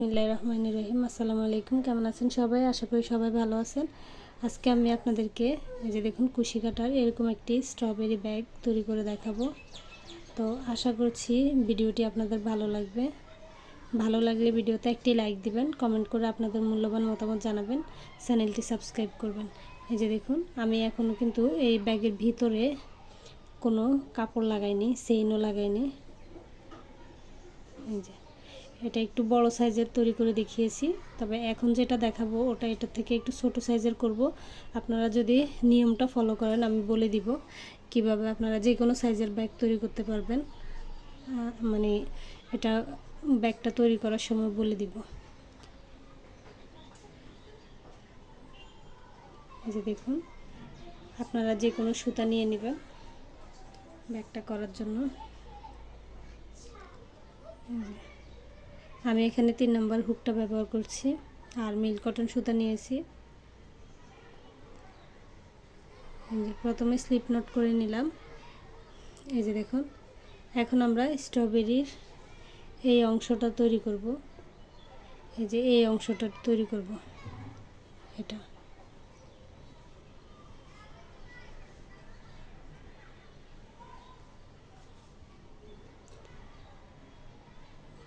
বিসমিল্লাহির রহমানির রহিম। আসসালামু আলাইকুম। কেমন আছেন সবাই? আশা করি সবাই ভালো আছেন। আজকে আমি আপনাদেরকে এই যে দেখুন কুশি কাটার এরকম একটি স্ট্রবেরি ব্যাগ তৈরি করে দেখাবো। তো আশা করছি ভিডিওটি আপনাদের ভালো লাগবে। ভালো লাগলে ভিডিওতে একটি লাইক দিবেন, কমেন্ট করে আপনাদের মূল্যবান মতামত জানাবেন, চ্যানেলটি সাবস্ক্রাইব করবেন। এই যে দেখুন আমি এখনও কিন্তু এই ব্যাগের ভিতরে কোনো কাপড় লাগাইনি, চেইনও লাগাইনি। এই যে এটা একটু বড় সাইজের তৈরি করে দেখিয়েছি, তবে এখন যেটা দেখাবো ওটা এটার থেকে একটু ছোট সাইজের করব। আপনারা যদি নিয়মটা ফলো করেন আমি বলে দিব কিভাবে আপনারা যে কোনো সাইজের ব্যাগ তৈরি করতে পারবেন। মানে এটা ব্যাগটা তৈরি করার সময় বলে দিব। এই যে দেখুন আপনারা যে কোনো সুতা নিয়ে নেবেন ব্যাগটা করার জন্য। আমি এখানে 3 নম্বর হুকটা ব্যবহার করছি আর মিল কটন সুতা নিয়েছি। প্রথমে স্লিপ নট করে নিলাম। এই যে দেখুন এখন আমরা স্ট্রবেরির এই অংশটা তৈরি করব। এই যে এই অংশটা তৈরি করব। এটা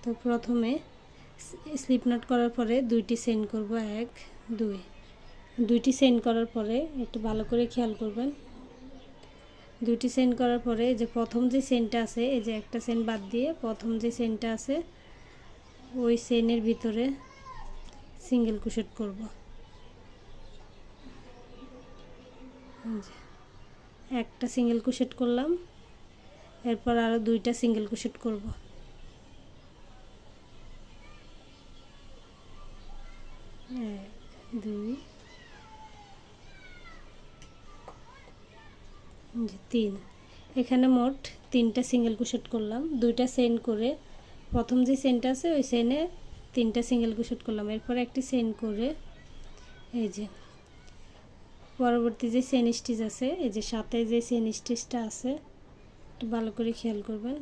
তো প্রথমে স্লিপ নট করার পরে দুইটি চেইন করব, 1 2। দুইটি চেইন করার পরে একটু ভালো করে খেয়াল করবেন। দুইটি চেইন করার পরে যে প্রথম যে চেইনটা আছে, এই যে একটা চেইন বাদ দিয়ে প্রথম যে চেইনটা আছে ওই চেইনের ভিতরে সিঙ্গেল ক্রোশেট করব। একটা সিঙ্গেল ক্রোশেট করলাম, এরপর আরও দুইটা সিঙ্গেল ক্রোশেট করব। দুই, 3। এখানে মোট 3টা সিঙ্গেল ক্রোশেট করলাম। দুইটা চেইন করে প্রথম যে চেইনটা আছে ওই চেইনে 3টা সিঙ্গেল ক্রোশেট করলাম, এরপর একটি চেইন করে এই যে পরবর্তী যে চেইন স্টিচ আছে, এই যে সাথে যে চেইন স্টিচটা আছে একটু ভালো করে খেয়াল করবেন।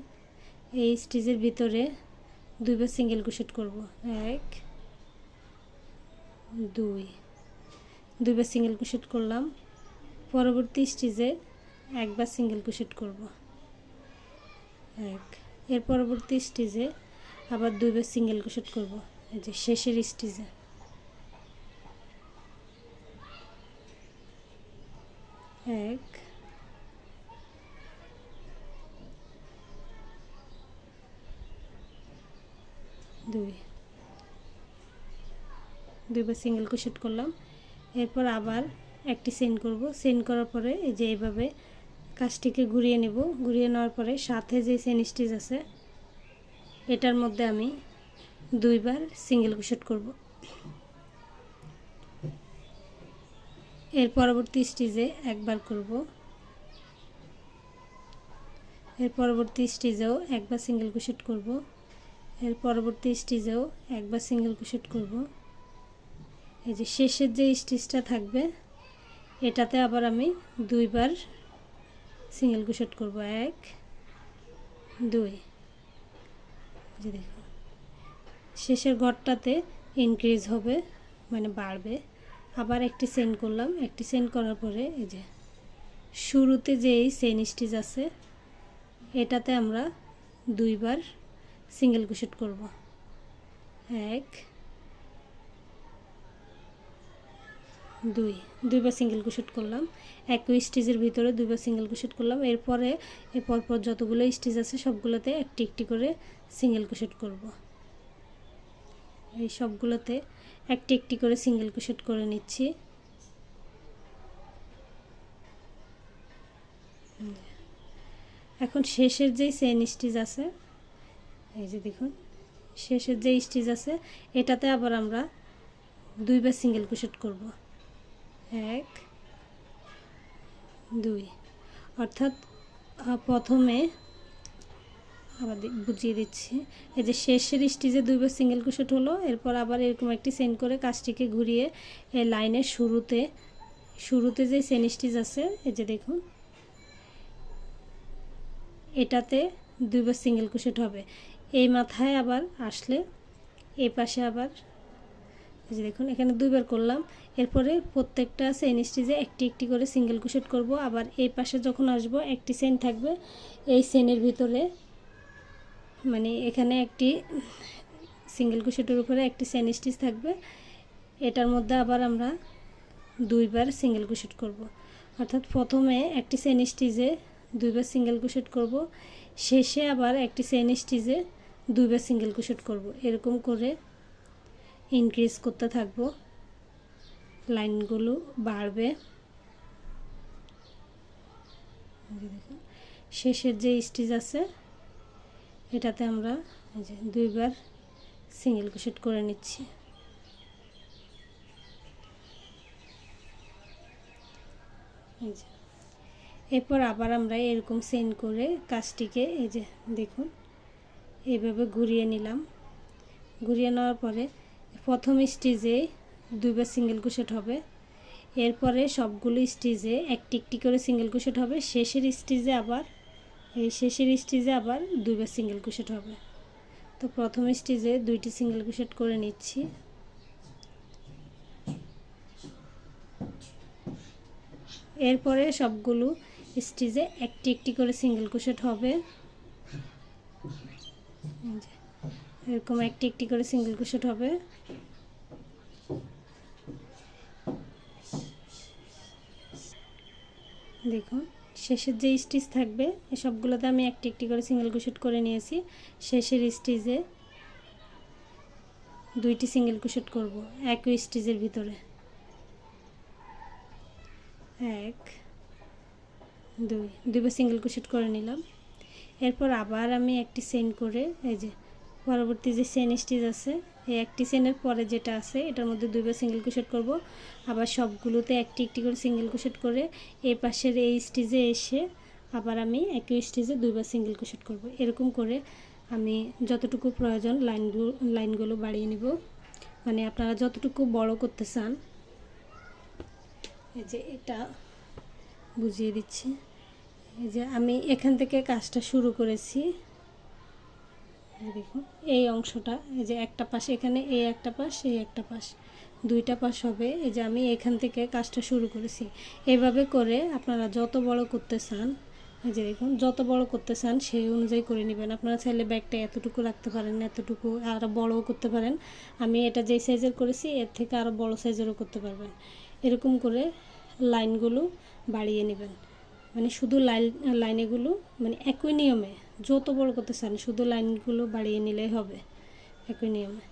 এই স্টিচের ভিতরে দুইবার সিঙ্গেল ক্রোশেট করব, 1 2। দুইবার সিঙ্গেল ক্রোশেট করলাম। পরবর্তী স্টিচে একবার সিঙ্গেল ক্রোশেট করব, 1। এর পরবর্তী স্টিচে আবার দুইবার সিঙ্গেল ক্রোশেট করব, এই যে শেষের স্টিচে। 1 2, দুইবার সিঙ্গেল ক্রোশেট করলাম। এরপর আবার একটি চেইন করব। চেইন করার পরে এই যে এইভাবে কাজটিকে ঘুরিয়ে নেব। ঘুরিয়ে নেওয়ার পরে সাথে যে চেইন স্টিচ আছে এটার মধ্যে আমি দুইবার সিঙ্গেল ক্রোশেট করব। এর পরবর্তী স্টিচে একবার করব। এর পরবর্তী স্টিচেও একবার সিঙ্গেল ক্রোশেট করব। এর পরবর্তী স্টিচেও একবার সিঙ্গেল ক্রোশেট করব। এই যে শেষের যে স্টিচটা থাকবে এটাতে আবার আমি দুইবার সিঙ্গেল ক্রোশেট করব, 1 2। যে দেখুন শেষের ঘরটাতে ইনক্রিজ হবে, মানে বাড়বে। আবার একটি চেইন করলাম। একটি চেইন করার পরে এই যে শুরুতে যে এই চেইন স্টিচ আছে এটাতে আমরা দুইবার সিঙ্গেল ক্রোশেট করব, 1 2। দুইবার সিঙ্গেল ক্রোশেট করলাম। একই স্টিচের ভিতরে দুইবার সিঙ্গেল ক্রোশেট করলাম। এরপরে পরপর যতগুলো স্টিচ আছে সবগুলোতে একটি একটি করে সিঙ্গেল ক্রোশেট করব। এই সবগুলোতে একটি একটি করে সিঙ্গেল ক্রোশেট করে নিচ্ছি। এখন শেষের যেই চেইন স্টিচ আছে, এই যে দেখুন শেষের যে স্টিচ আছে এটাতে আবার আমরা দুইবার সিঙ্গেল ক্রোশেট করব, 1 2। অর্থাৎ প্রথমে আবার বুঝিয়ে দিচ্ছি, এই যে শেষের স্টিচে দুইবার সিঙ্গেল ক্রোশেট হলো, এরপর আবার এরকম একটি চেইন করে কাজটিকে ঘুরিয়ে এই লাইনের শুরুতে যে চেইন স্টিচ আছে এই যে দেখুন এটাতে দুইবার সিঙ্গেল ক্রোশেট হবে। এই মাথায় আবার আসলে এই পাশে আবার এই যে দেখুন এখানে দুইবার করলাম। এরপরে প্রত্যেকটা চেইন স্টিচে একটি একটি করে সিঙ্গেল ক্রোশেট করব। আবার এই পাশে যখন আসব একটি চেইন থাকবে, এই চেইনের ভিতরে মানে এখানে একটি সিঙ্গেল ক্রোশেটের উপরে একটি চেইন স্টিচ থাকবে, এটার মধ্যে আবার আমরা দুইবার সিঙ্গেল ক্রোশেট করব। অর্থাৎ প্রথমে একটি চেইন স্টিচে দুইবার সিঙ্গেল ক্রোশেট করব, শেষে আবার একটি চেইন স্টিচে দুইবার সিঙ্গেল ক্রোশেট করব। এরকম করে ইনক্রিজ করতে থাকব, লাইনগুলো বাড়বে। দেখুন শেষের যে স্টিচ আছে এটাতে আমরা এই যে দুইবার সিঙ্গেল ক্রোশেট করে নিচ্ছি। এই যে এরপর আবার আমরা এরকম চেইন করে কাজটিকে এই যে দেখুন এইভাবে ঘুরিয়ে নিলাম। ঘুরিয়ে নেওয়ার পরে প্রথম স্টিচে দুইবার সিঙ্গেল ক্রোশেট হবে, এরপরে সবগুলো স্টিচে একটি একটি করে সিঙ্গেল ক্রোশেট হবে, শেষের স্টিচে আবার দুইবার সিঙ্গেল ক্রোশেট হবে। তো প্রথম স্টিচে দুইটি সিঙ্গেল ক্রোশেট করে নিচ্ছি। এরপরে সবগুলো স্টিচে একটি একটি করে সিঙ্গেল ক্রোশেট হবে, এরকম একটি একটি করে সিঙ্গেল ক্রোশেট হবে। দেখুন শেষের যে স্টিচ থাকবে সবগুলোতে আমি একটি একটি করে সিঙ্গেল ক্রোশেট করে নিয়েছি। শেষের স্টিচে দুইটি সিঙ্গেল ক্রোশেট করব একই স্টিচের ভিতরে, 1 2 দুইবার সিঙ্গেল ক্রোশেট করে নিলাম। এরপর আবার আমি একটি চেইন করে এই যে পরবর্তী যে চেইন স্টিচ আছে এই একটি চেইনের পরে যেটা আছে এটার মধ্যে দুইবার সিঙ্গেল ক্রোশেট করব। আবার সবগুলোতে একটি একটি করে সিঙ্গেল ক্রোশেট করে এই পাশের এই স্টিচে এসে আবার আমি একই স্টিচে দুইবার সিঙ্গেল ক্রোশেট করব। এরকম করে আমি যতটুকু প্রয়োজন লাইনগুলো বাড়িয়ে নিব, মানে আপনারা যতটুকু বড় করতে চান। এই যে এটা বুঝিয়ে দিচ্ছি, এই যে আমি এখান থেকে কাজটা শুরু করেছি। দেখুন এই অংশটা এই যে একটা পাশ এখানে এই একটা পাশ এই একটা পাশ দুইটা পাশ হবে। এই যে আমি এখান থেকে কাজটা শুরু করেছি। এইভাবে করে আপনারা যত বড় করতে চান এই যে দেখুন যত বড় করতে চান সেই অনুযায়ী করে নেবেন। আপনারা চাইলে ব্যাগটা এতটুকু রাখতে পারেন, এতটুকু আরও বড়ও করতে পারেন। আমি এটা যেই সাইজের করেছি এর থেকে আরও বড় সাইজেরও করতে পারবেন। এরকম করে লাইনগুলো বাড়িয়ে নেবেন, মানে শুধু লাইনগুলো মানে একই নিয়মে যত বড় করতে চান শুধু লাইনগুলো বাড়িয়ে নিলেই হবে একই নিয়মে।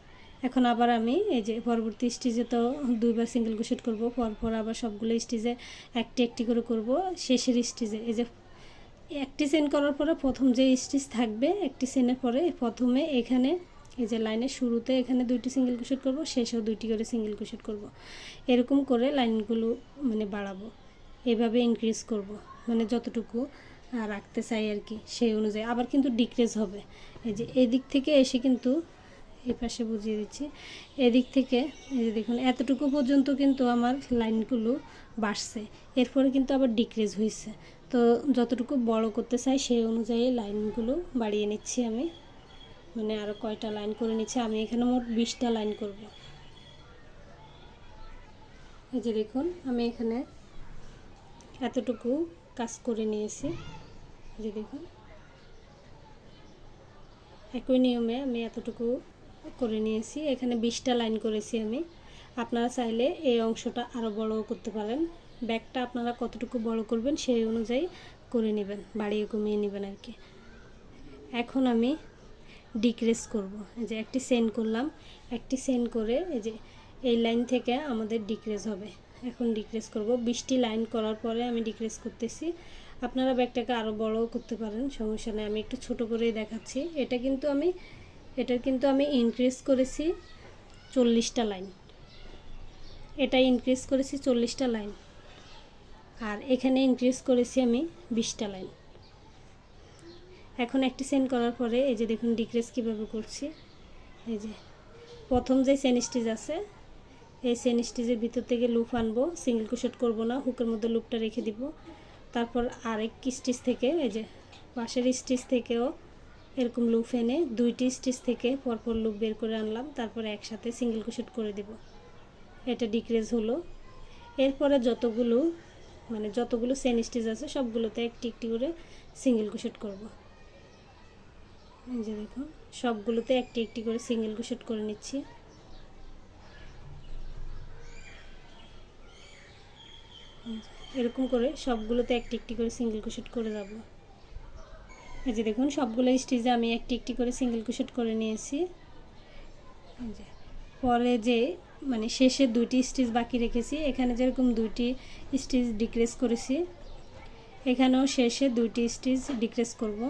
এখন আবার আমি এই যে পরবর্তী স্টিচে তো দুইবার সিঙ্গেল ক্রোশেট করব, পরপর আবার সবগুলো স্টিচে একটি একটি করে করব। শেষের স্টিচে এই যে একটি চেইন করার পরে প্রথম যে স্টিচ থাকবে একটি চেইনের পরে প্রথমে এখানে এই যে লাইনের শুরুতে এখানে দুইটি সিঙ্গেল ক্রোশেট করব, শেষেও দুইটি করে সিঙ্গেল ক্রোশেট করব। এরকম করে লাইনগুলো মানে বাড়াবো, এভাবে ইনক্রিজ করব, মানে যতটুকু রাখতে চাই আর কি সেই অনুযায়ী। আবার কিন্তু ডিক্রিজ হবে। এই যে এই দিক থেকে এসে কিন্তু এই পাশে বুঝিয়ে দিচ্ছি, এদিক থেকে এই যে দেখুন এতটুকু পর্যন্ত কিন্তু আমার লাইনগুলো বাড়ছে, এরপরে কিন্তু আবার ডিক্রিজ হয়েছে। তো যতটুকু বড় করতে চাই সেই অনুযায়ী লাইনগুলো বাড়িয়ে নিচ্ছি আমি, মানে আরও কয়টা লাইন করে নিচ্ছি। আমি এখানে মোট 20টা লাইন করব। এই যে দেখুন আমি এখানে এতটুকু কাজ করে নিয়েছি। এই যে দেখুন একই নিয়মে আমি এতটুকু করে নিয়েছি। এখানে 20টা লাইন করেছি আমি। আপনারা চাইলে এই অংশটা আরও বড়ও করতে পারেন। ব্যাগটা আপনারা কতটুকু বড় করবেন সেই অনুযায়ী করে নেবেন, বাড়িয়ে কমিয়ে নেবেন আর কি। এখন আমি ডিক্রিজ করব। এই যে একটি চেইন করলাম, একটি চেইন করে এই যে এই লাইন থেকে আমাদের ডিক্রিজ হবে। এখন ডিক্রিজ করব। 20টি লাইন করার পরে আমি ডিক্রিজ করতেছি। আপনারা ব্যাগটাকে আরও বড়ও করতে পারেন, সমস্যা নেই। আমি একটু ছোট করেই দেখাচ্ছি। এটার কিন্তু আমি ইনক্রিজ করেছি 40টা লাইন, এটা ইনক্রিজ করেছি 40টা লাইন, আর এখানে ইনক্রিজ করেছি আমি 20টা লাইন। এখন একটি চেইন করার পরে এই যে দেখুন ডিক্রিজ কীভাবে করছি। এই যে প্রথম যে চেইন স্টিচ আছে এই চেইন স্টিচের ভিতর থেকে লুপ আনবো, সিঙ্গেল ক্রোশেট করব না, হুকের মধ্যে লুপটা রেখে দিব। তারপর আরেক স্টিচ থেকে এই যে পাশের স্টিচ থেকেও এরকম লুপ এনে দুইটি স্টিচ থেকে পরপর লুপ বের করে আনলাম, তারপরে একসাথে সিঙ্গেল ক্রোশেট করে দেব। এটা ডিক্রিজ হলো। এরপরে যতগুলো চেইন স্টিচ আছে সবগুলোতে একটি একটি করে সিঙ্গেল ক্রোশেট করব। এই যে দেখুন সবগুলোতে একটি একটি করে সিঙ্গেল ক্রোশেট করে নিচ্ছি। এরকম করে সবগুলোতে একটি একটি করে সিঙ্গেল ক্রোশেট করে যাব। এই যে দেখুন সবগুলো স্টিচে আমি একটি একটি করে সিঙ্গেল ক্রোশেট করে নিয়েছি। এই যে পরে যে শেষে দুইটি স্টিচ বাকি রেখেছি, এখানে যেরকম দুইটি স্টিচ ডিক্রিজ করেছি এখানেও শেষে দুইটি স্টিচ ডিক্রিজ করব।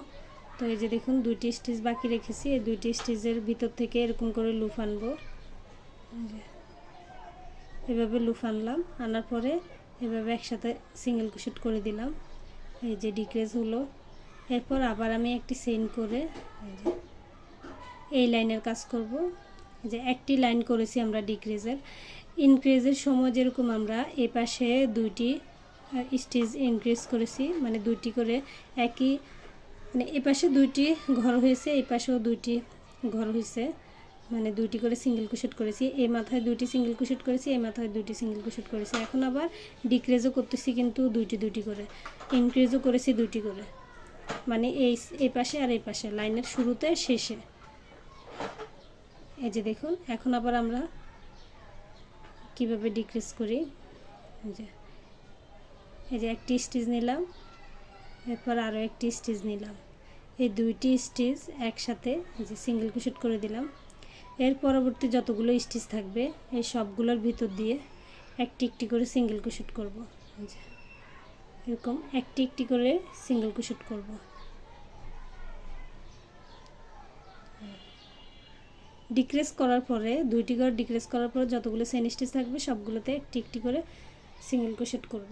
তো এই যে দেখুন দুইটি স্টিচ বাকি রেখেছি, এই দুইটি স্টিচের ভিতর থেকে এরকম করে লুপ আনবো। এভাবে লুপ আনলাম, আনার পরে এভাবে একসাথে সিঙ্গেল ক্রোশেট করে দিলাম। এই যে ডিক্রিজ হলো। এরপর আবার আমি একটি চেইন করে এই লাইনের কাজ করব। যে একটি লাইন করেছি আমরা ডিক্রিজের। ইনক্রিজের সময় যেরকম আমরা এই পাশে দুইটি স্টিচ ইনক্রিজ করেছি, দুইটি করে একই এই পাশে দুইটি ঘর হয়েছে, এই পাশেও দুইটি ঘর হয়েছে, দুইটি করে সিঙ্গেল ক্রোশেট করেছি। এই মাথায় দুইটি সিঙ্গেল ক্রোশেট করেছি, এই মাথায় দুইটি সিঙ্গেল ক্রোশেট করেছি। এখন আবার ডিক্রিজও করতেছি কিন্তু দুইটি দুইটি করে, ইনক্রিজও করেছি দুইটি করে, এই পাশে আর এই পাশে লাইনের শুরুতে শেষে। এই যে দেখুন এখন আবার আমরা কিভাবে ডিক্রিজ করি। এই যে একটি স্টিচ নিলাম, এরপর আরও একটি স্টিচ নিলাম, এই দুইটি স্টিচ একসাথে যে সিঙ্গেল ক্রোশেট করে দিলাম। এর পরবর্তী যতগুলো স্টিচ থাকবে এই সবগুলোর ভিতর দিয়ে একটি একটি করে সিঙ্গেল ক্রোশেট করব। এরকম একটি একটি করে সিঙ্গেল ক্রোশেট করব। ডিক্রিজ করার পরে দুইটি করে ডিক্রিজ করার পরে যতগুলো চেইন স্টিচ থাকবে সবগুলোতে একটি একটি করে সিঙ্গেল ক্রোশেট করব।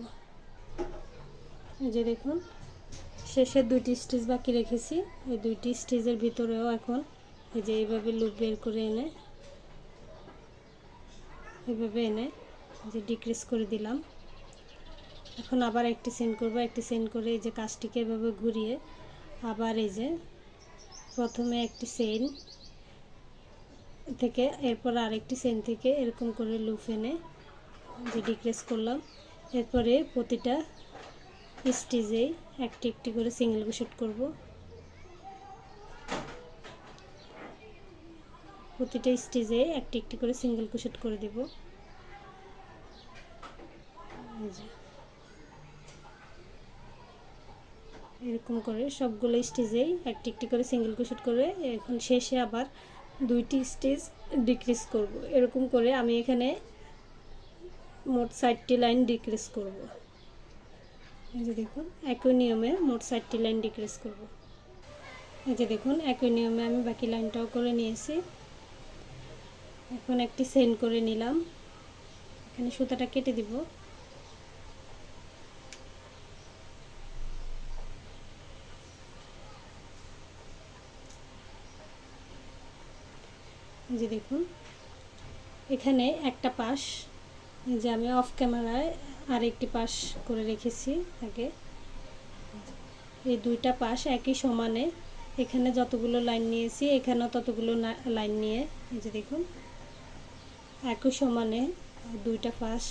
এই যে দেখুন শেষের দুইটি স্টিচ বাকি রেখেছি, এই দুইটি স্টিচের ভিতরেও এখন এই যে এইভাবে লুপ বের করে এনে যে ডিক্রিজ করে দিলাম। এখন আবার একটি চেইন করব, একটি চেইন করে এই যে কাজটিকে এভাবে ঘুরিয়ে আবার এই যে প্রথমে একটি চেইন থেকে এরপর আরেকটি চেইন থেকে এরকম করে লুপ এনে যে ডিক্রিজ করলাম। এরপরে প্রতিটা স্টিচে একটি একটি করে সিঙ্গেল ক্রোশেট করব। প্রতিটা স্টিচে একটি একটি করে সিঙ্গেল ক্রোশেট করে দেব। এরকম করে সবগুলো স্টিচেই একটি একটি করে সিঙ্গেল ক্রোশেট করে এখন শেষে আবার দুইটি স্টিচ ডিক্রিজ করব। এরকম করে আমি এখানে মোট 60টি লাইন ডিক্রিজ করব। এই যে দেখুন একই নিয়মে মোট 60টি লাইন ডিক্রিজ করব। এই যে দেখুন একই নিয়মে আমি বাকি লাইনটাও করে নিয়েছি। এখন একটি চেইন করে নিলাম, এখানে সুতাটা কেটে দিব। যে দেখুন এখানে একটা পাশ যে আমি অফ ক্যামেরায় আরেকটি পাশ করে রেখেছি আগে, এই দুইটা পাশ একই সমানে এখানে যতগুলো লাইন নিয়েছি এখানেও ততগুলো লাইন নিয়ে এই যে দেখুন একই সমানে দুইটা পাশ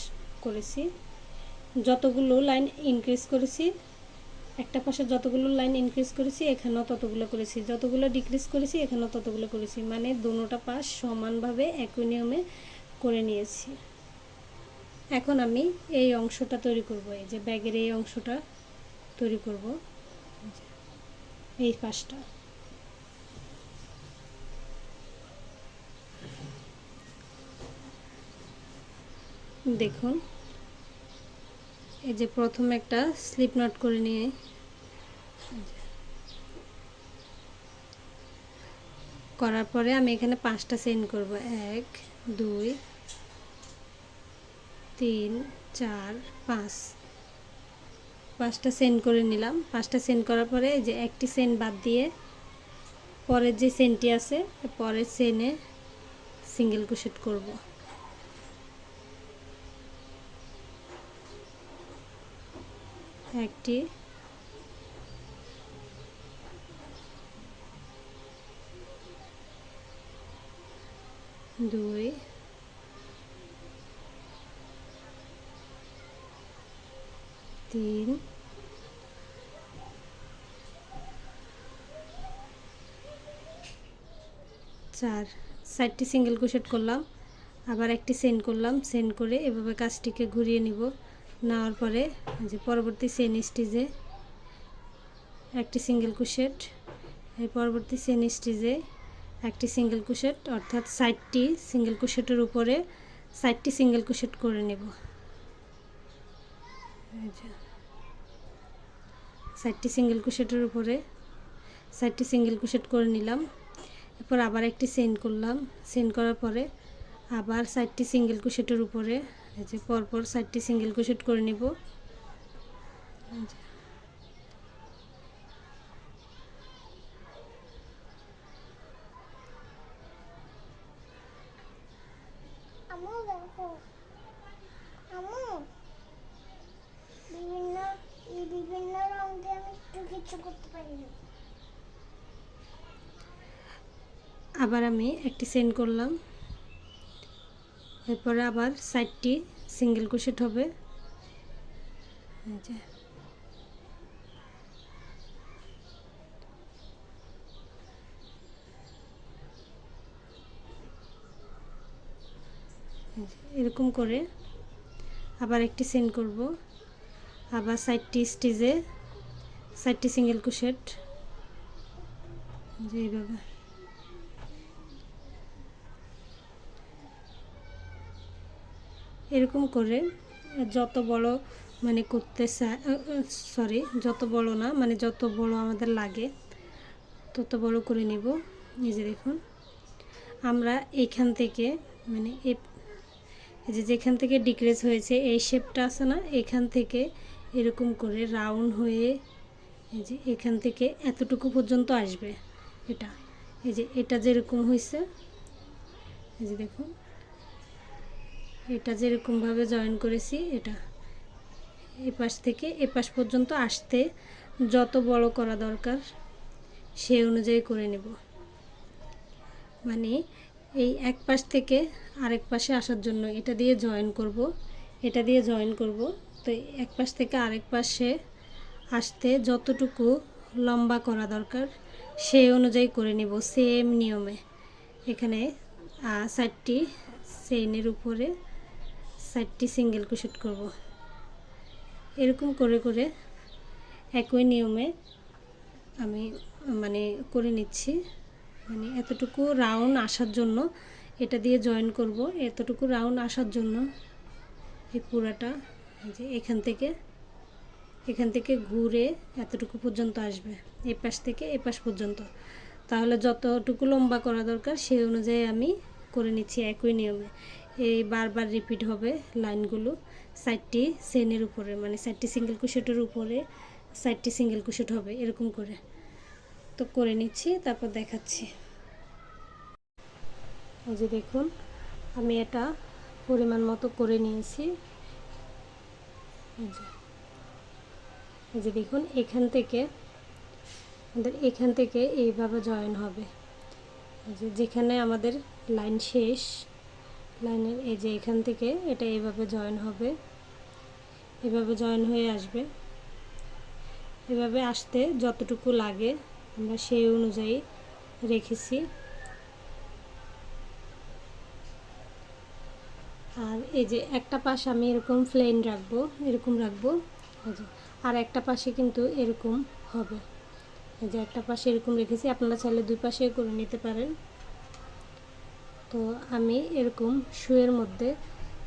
করেছি। যতগুলো লাইন ইনক্রিজ করেছি একটা পাশে যতগুলো লাইন ইনক্রিজ করেছি এখানেও ততগুলো করেছি, যতগুলো ডিক্রিজ করেছি এখানেও ততগুলো করেছি, দুটোটা পাশ সমানভাবে একই নিয়মে করে নিয়েছি। এখন আমি এই অংশটা তৈরি করব, এই যে ব্যাগের এই অংশটা তৈরি করব। এই পাশটা দেখুন এই যে প্রথমে একটা স্লিপ নট করে নিয়ে করার পরে আমি এখানে 5টা চেইন করব, 1 2 3 4 5, 5টা চেইন করে নিলাম। 5টা চেইন করার পরে এই যে একটি চেইন বাদ দিয়ে পরের যে চেইনটি আছে পরের চেইনে সিঙ্গেল ক্রোশেট করব। একটি 2 3 4 4টি সিঙ্গেল ক্রোশেট করলাম, আবার একটি চেইন করলাম, চেইন করে এভাবে কাজটিকে ঘুরিয়ে নিব। নেওয়ার পরে যে পরবর্তী চেইন স্টিচে একটি সিঙ্গেল ক্রোশেট, এই পরবর্তী চেইন স্টিচে একটি সিঙ্গেল ক্রোশেট, অর্থাৎ 60টি সিঙ্গেল ক্রোশেটের উপরে 60টি সিঙ্গেল ক্রোশেট করে নেব। 60টি সিঙ্গেল ক্রোশেটের উপরে 60টি সিঙ্গেল ক্রোশেট করে নিলাম। এরপর আবার একটি চেইন করলাম, চেইন করার পরে আবার 60টি সিঙ্গেল ক্রোশেটের উপরে এই যে পরপর 60টি সিঙ্গেল ক্রোশেট করে নিব। বিভিন্ন রং দিয়ে আমি একটু কিছু করতে পারি না। আবার আমি একটি চেইন করলাম, এরপরে আবার 60টি সিঙ্গেল ক্রোশেট হবে। এরকম করে আবার একটি চেইন করব, আবার 60টি স্টিচে 60টি সিঙ্গেল ক্রোশেট, যে এইভাবে এরকম করে যত বড় মানে করতে যত বড় না, মানে যত বড় আমাদের লাগে তত বড় করে নিব। এই যে দেখুন, আমরা এইখান থেকে মানে এই যে যেখান থেকে ডিক্রিজ হয়েছে এই শেপটা আছে না, এখান থেকে এরকম করে রাউন্ড হয়ে এই যে এখান থেকে এতটুকু পর্যন্ত আসবে। এটা এই যে এটা যেরকম হয়েছে, এই যে দেখুন এটা যেরকমভাবে জয়েন করেছি, এটা এই পাশ থেকে এ পাশ পর্যন্ত আসতে যত বড় করা দরকার সেই অনুযায়ী করে নেব। মানে এই এক পাশ থেকে আরেক পাশে আসার জন্য এটা দিয়ে জয়েন করব, এটা দিয়ে জয়েন করব। তো এক পাশ থেকে আরেক পাশে আসতে যতটুকু লম্বা করা দরকার সেই অনুযায়ী করে নেব সেম নিয়মে। এখানে 60টি চেইনের উপরে 60টি সিঙ্গেল ক্রোশেট করব। এরকম করে করে একই নিয়মে আমি মানে করে নিচ্ছি। মানে এতটুকু রাউন্ড আসার জন্য এটা দিয়ে জয়েন করব, এতটুকু রাউন্ড আসার জন্য এই পুরাটা যে এখান থেকে ঘুরে এতটুকু পর্যন্ত আসবে, এই পাশ থেকে এই পাশ পর্যন্ত। তাহলে যতটুকু লম্বা করা দরকার সেই অনুযায়ী আমি করে নিচ্ছি একই নিয়মে। এই বারবার রিপিট হবে লাইনগুলো 60টি চেইনের উপরে, মানে 60টি সিঙ্গেল ক্রোশেটের উপরে 60টি সিঙ্গেল ক্রোশেট হবে এরকম করে। তো করে নিচ্ছি, তারপর দেখাচ্ছি। এই যে দেখুন, আমি এটা পরিমাণ মতো করে নিয়েছি। এই যে দেখুন, এখান থেকে এইভাবে জয়েন হবে। যেখানে আমাদের লাইন শেষ, লাইনের এই যে এখান থেকে এটা এইভাবে জয়েন হবে, এভাবে জয়েন হয়ে আসবে। এভাবে আসতে যতটুকু লাগে আমরা সেই অনুযায়ী রেখেছি। আর এই যে একটা পাশ আমি এরকম প্লেন রাখবো, এরকম রাখবো, আর একটা পাশে কিন্তু এরকম হবে। এই যে একটা পাশে এরকম রেখেছি, আপনারা চাইলে দুই পাশে করে নিতে পারেন। তো আমি এরকম শুয়ের মধ্যে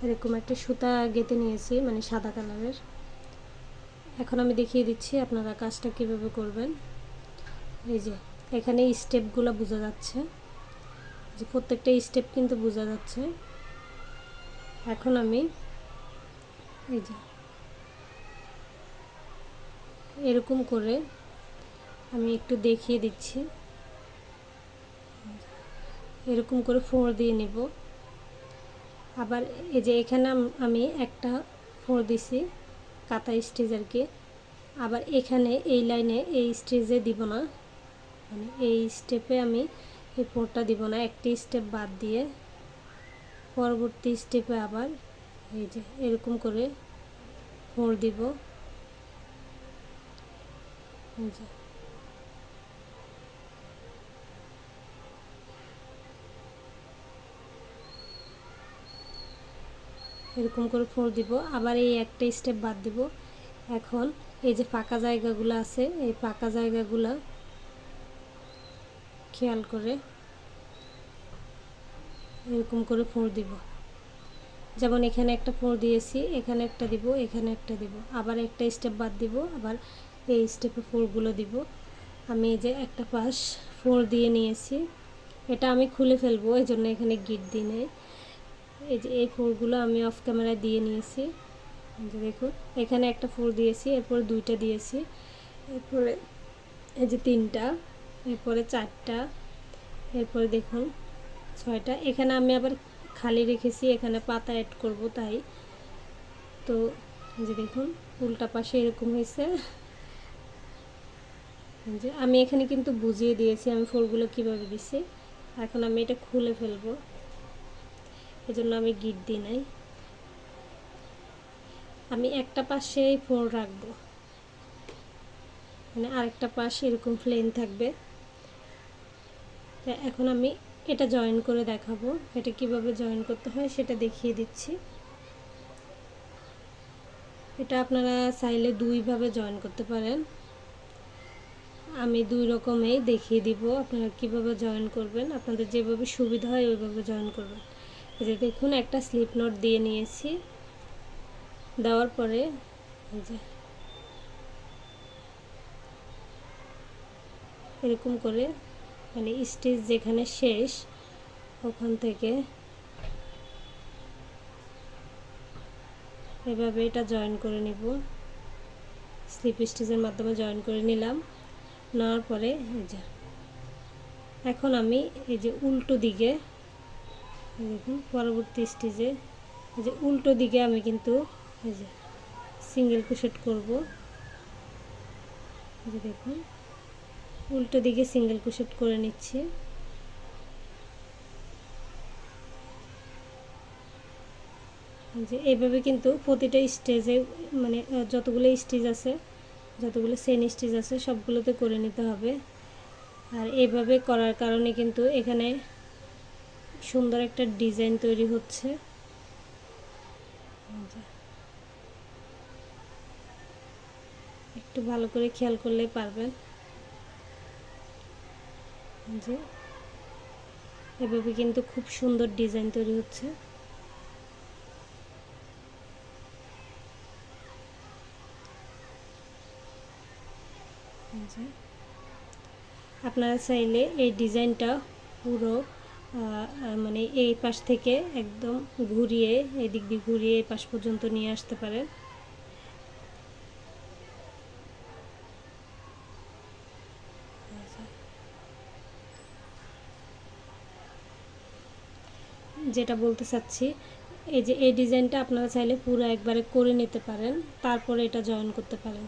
এরকম একটা সুতা গেঁথে নিয়েছি, মানে সাদা কালারের। এখন আমি দেখিয়ে দিচ্ছি আপনারা কাজটা কিভাবে করবেন। এই যে এখানে স্টেপগুলো বোঝা যাচ্ছে, যে প্রত্যেকটা স্টেপ কিন্তু বোঝা যাচ্ছে। এখন আমি এই যে এরকম করে আমি একটু দেখিয়ে দিচ্ছি, এরকম করে ফোঁড় দিয়ে নেব। আবার এই যে এখানে আমি একটা ফোঁড় দিছি কাঁথা স্টিচ আর কি। আবার এখানে এই লাইনে এই স্টিচে দিব না, মানে এই স্টেপে আমি এই ফোঁড়টা দিব না, একটি স্টেপ বাদ দিয়ে পরবর্তী স্টেপে আবার এই যে এরকম করে ফোঁড় দিব। এই যে এরকম করে ফোঁড় দিব, আবার এই একটা স্টেপ বাদ দিব। এখন এই যে ফাঁকা জায়গাগুলো আছে, এই ফাঁকা জায়গাগুলো খেয়াল করে এরকম করে ফোঁড় দিব। যেমন এখানে একটা ফোঁড় দিয়েছি, এখানে একটা দিব, এখানে একটা দিব, আবার একটা স্টেপ বাদ দিব, আবার এই স্টেপে ফোঁড়গুলো দিব। আমি এই যে একটা পাশ ফোঁড় দিয়ে নিয়েছি, এটা আমি খুলে ফেলবো, এই জন্য এখানে গিট দিই নাই। এই যে এই ফোঁড়গুলো আমি অফ ক্যামেরায় দিয়ে নিয়েছি। যে দেখুন এখানে একটা ফোঁড় দিয়েছি, এরপরে দুইটা দিয়েছি, এরপরে এই যে তিনটা, এরপরে চারটা, এরপরে দেখুন ছয়টা। এখানে আমি আবার খালি রেখেছি, এখানে পাতা অ্যাড করব তাই। তো এই যে দেখুন উল্টা পাশে এরকম হয়েছে। যে আমি এখানে কিন্তু বুঝিয়ে দিয়েছি আমি ফোঁড়গুলো কীভাবে দিছি। এখন আমি এটা খুলে ফেলবো, এজন্য আমি গিট দিই নাই। আমি একটা পাশে ফোঁড় রাখবো, মানে আরেকটা পাশ এরকম প্লেন থাকবে। এখন আমি এটা জয়েন করে দেখাবো, এটা কিভাবে জয়েন করতে হয় সেটা দেখিয়ে দিচ্ছি। এটা আপনারা চাইলে দুইভাবে জয়েন করতে পারেন, আমি দুই রকমেই দেখিয়ে দিব আপনারা কিভাবে জয়েন করবেন, আপনাদের যেভাবে সুবিধা হয় ওইভাবে জয়েন করবেন। এই যে দেখুন একটা স্লিপ নট দিয়ে নিয়েছি, দেওয়ার পরে এই যে এরকম করে মানে স্টিচ যেখানে শেষ ওখান থেকে এভাবে এটা জয়েন করে নিব। স্লিপ স্টিচের মাধ্যমে জয়েন করে নিলাম, নেওয়ার পরে এই যে এখন আমি এই যে উল্টো দিকে দেখুন পরবর্তী স্টিচে এই যে উল্টো দিকে আমি কিন্তু এই যে সিঙ্গেল ক্রোশেট করব। এই যে দেখুন উল্টো দিকে সিঙ্গেল ক্রোশেট করে নিচ্ছি। যে এইভাবে কিন্তু প্রতিটা স্টেজে মানে যতগুলো স্টিচ আছে, যতগুলো চেইন স্টিচ আছে সবগুলোতে করে নিতে হবে। আর এইভাবে করার কারণে কিন্তু এখানে সুন্দর একটা ডিজাইন তৈরি হচ্ছে। একটু ভালো করে খেয়াল করলে পারবেন যে এভাবে কিন্তু খুব সুন্দর ডিজাইন তৈরি হচ্ছে। আপনারা চাইলে এই ডিজাইনটা পুরো মানে এই পাশ থেকে একদম ঘুরিয়ে এদিক দিয়ে ঘুরিয়ে এই পাশ পর্যন্ত নিয়ে আসতে পারেন। যেটা বলতে চাচ্ছি এই যে এই ডিজাইনটা আপনারা চাইলে পুরো একবারে করে নিতে পারেন, তারপরে এটা জয়েন করতে পারেন।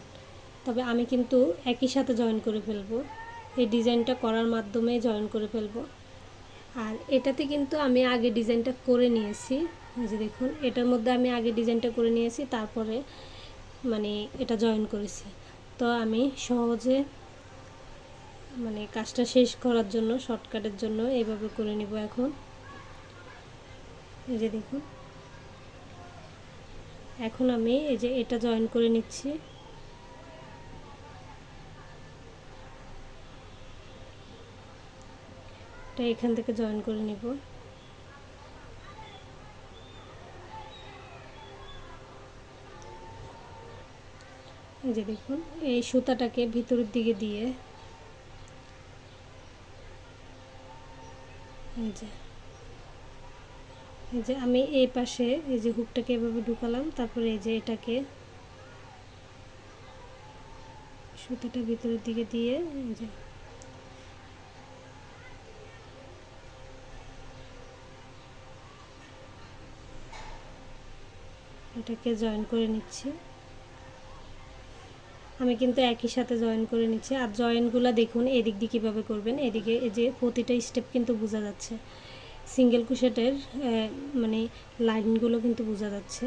তবে আমি কিন্তু একই সাথে জয়েন করে ফেলবো, এই ডিজাইনটা করার মাধ্যমে জয়েন করে ফেলবো। আর এটাতে কিন্তু আমি আগে ডিজাইনটা করে নিয়েছি, এই যে দেখুন এটার মধ্যে আমি আগে ডিজাইনটা করে নিয়েছি, তারপরে মানে এটা জয়েন করেছি। তো আমি সহজে মানে কাজটা শেষ করার জন্য শর্টকাটের জন্য এইভাবে করে নিব। এখন এই যে দেখুন এখন আমি এই যে এটা জয়েন করে নিচ্ছি। এটা এখান থেকে জয়েন করে নিব। এই যে দেখুন এই সুতাটাকে ভিতরের দিকে দিয়ে এই যে আমি এই পাশে এই যে হুকটাকে এভাবে ঢুকালাম, তারপরে এই যে এটাকে সুতাটা ভিতরের দিকে দিয়ে এই যে এটাকে জয়েন করে নিচ্ছি। আমি কিন্তু একই সাথে জয়েন করে নিচ্ছি। আর জয়েনগুলো দেখুন এদিক দিয়ে কীভাবে করবেন, এদিকে এই যে প্রতিটা স্টেপ কিন্তু বোঝা যাচ্ছে। সিঙ্গেল ক্রোশেটের মানে লাইনগুলো কিন্তু বোঝা যাচ্ছে।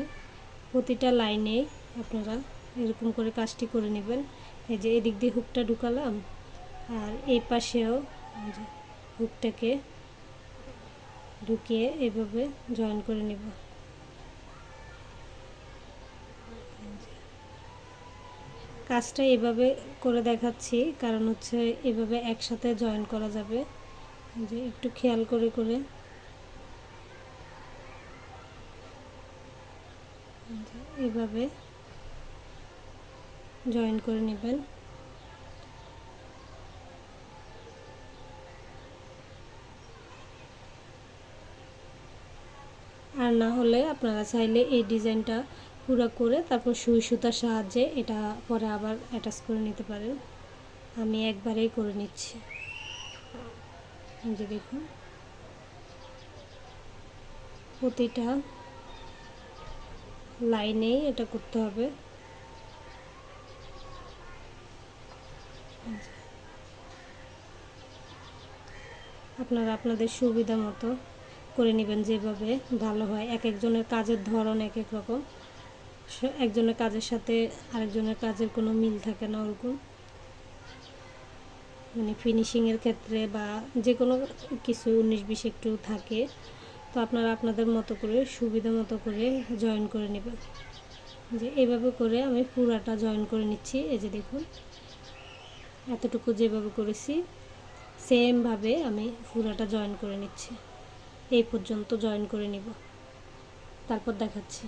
প্রতিটা লাইনে আপনারা এরকম করে কাজটি করে নেবেন। এই যে এদিক দিয়ে হুকটা ঢুকালাম, আর এই পাশেও হুকটাকে ঢুকিয়ে এভাবে জয়েন করে নেব। কাজটা এভাবে করে দেখাচ্ছি কারণ হচ্ছে এভাবে একসাথে জয়েন করা যাবে। যে একটু খেয়াল করে করে এভাবে জয়েন করে নেবেন। আর না হলে আপনারা চাইলে এই ডিজাইনটা পুরো করে তারপর সুই সুতার সাহায্যে এটা পরে আবার অ্যাটাচ করে নিতে পারেন। আমি একবারেই করে নিচ্ছি। এই যে দেখুন, প্রতিটা লাইনেই এটা করতে হবে। আপনারা আপনাদের সুবিধা মতো করে নেবেন, যেভাবে ভালো হয়। এক একজনের কাজের ধরন এক এক রকম, একজনের কাজের সাথে আরেকজনের কাজের কোনো মিল থাকে না ওরকম, মানে ফিনিশিংয়ের ক্ষেত্রে বা যে কোনো কিছু 19-20 একটু থাকে। তো আপনারা আপনাদের মতো করে সুবিধা মতো করে জয়েন করে নেবেন। যে এইভাবে করে আমি পুরাটা জয়েন করে নিচ্ছি। এই যে দেখুন, এতটুকু যেভাবে করেছি সেমভাবে আমি পুরাটা জয়েন করে নিচ্ছি। এই পর্যন্ত জয়েন করে নিব, তারপর দেখাচ্ছি।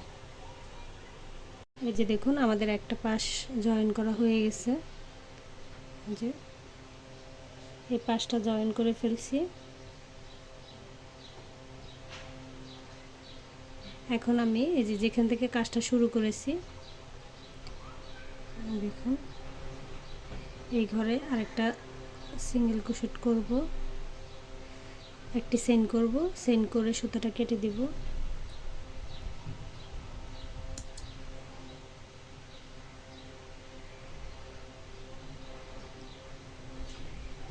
এই যে দেখুন, আমাদের একটা পাশ জয়েন করা হয়ে গেছে। যে এই পাশটা জয়েন করে ফেলছি। এখন আমি এই যে যেখান থেকে কাজটা শুরু করেছি, দেখুন এই ঘরে আরেকটা সিঙ্গেল ক্রোশেট করব, একটি চেইন করব, চেইন করে সুতাটা কেটে দিব।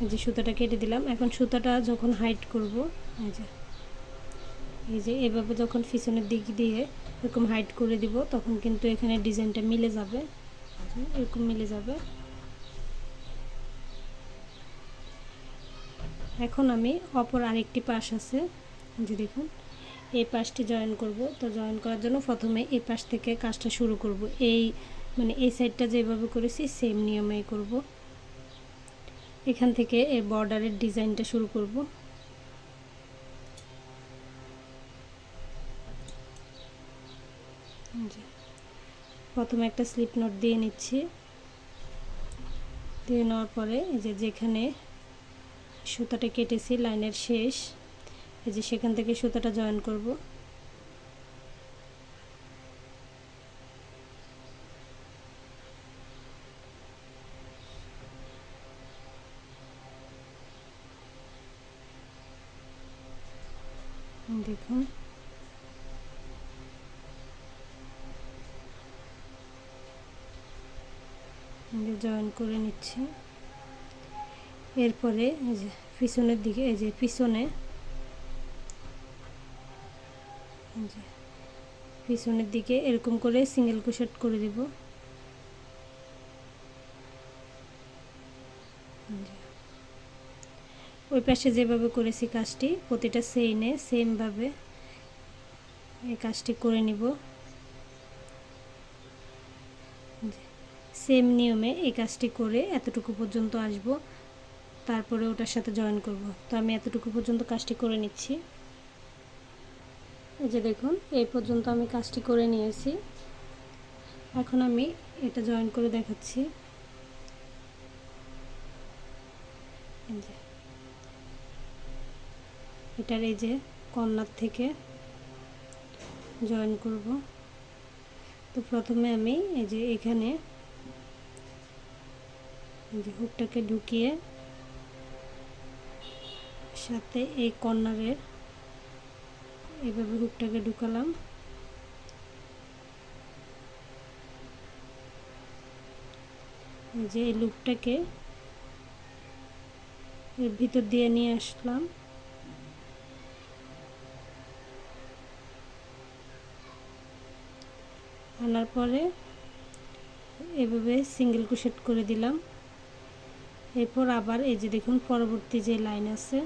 এই যে সুতাটা কেটে দিলাম। এখন সুতাটা যখন হাইট করব, এই যে এভাবে যখন পিছনের দিক দিয়ে এরকম হাইট করে দিব, তখন কিন্তু এখানে ডিজাইনটা মিলে যাবে, এরকম মিলে যাবে। এখন আমি অপর আরেকটি পাশ আছে, যে দেখুন এই পাশটি জয়েন করব। তো জয়েন করার জন্য প্রথমে এই পাশ থেকে কাজটা শুরু করব। এই মানে এই সাইডটা যেভাবে করেছি সেম নিয়মেই করব। এখান থেকে এই বর্ডারের ডিজাইনটা শুরু করব। প্রথমে একটা স্লিপ নট দিয়ে নিচ্ছি। দিয়ে নেওয়ার পরে এই যে যেখানে সুতাটা কেটেছি লাইনের শেষ, এই যে সেখান থেকে সুতাটা জয়েন করব। দেখুন জয়েন করে নিচ্ছি। এরপরে এই যে পিছনের দিকে, এই যে পিছনের দিকে এরকম করে সিঙ্গেল ক্রোশেট করে দিব। ওই পাশে যেভাবে করেছি কাজটি, প্রতিটা চেইনে সেমভাবে এই কাজটি করে নিব। সেম নিয়মে এই কাজটি করে এতটুকু পর্যন্ত আসব, তারপরে ওটার সাথে জয়েন করব। তো আমি এতটুকু পর্যন্ত কাজটি করে নিচ্ছি। এই যে দেখুন, এই পর্যন্ত আমি কাজটি করে নিয়েছি। এখন আমি এটা জয়েন করে দেখাচ্ছি। এটার এই যে কর্নার থেকে জয়েন করব। তো প্রথমে আমি এই যে এখানে যে হুকটাকে ঢুকিয়ে সাথে এই কর্নারের এইভাবে হুকটাকে ঢুকালাম। এই যে এই লুপটাকে এর ভিতর দিয়ে নিয়ে আসলাম। আনার পরে এভাবে সিঙ্গেল ক্রোশেট করে দিলাম। এরপর আবার এই যে দেখুন পরবর্তী যে লাইন আছে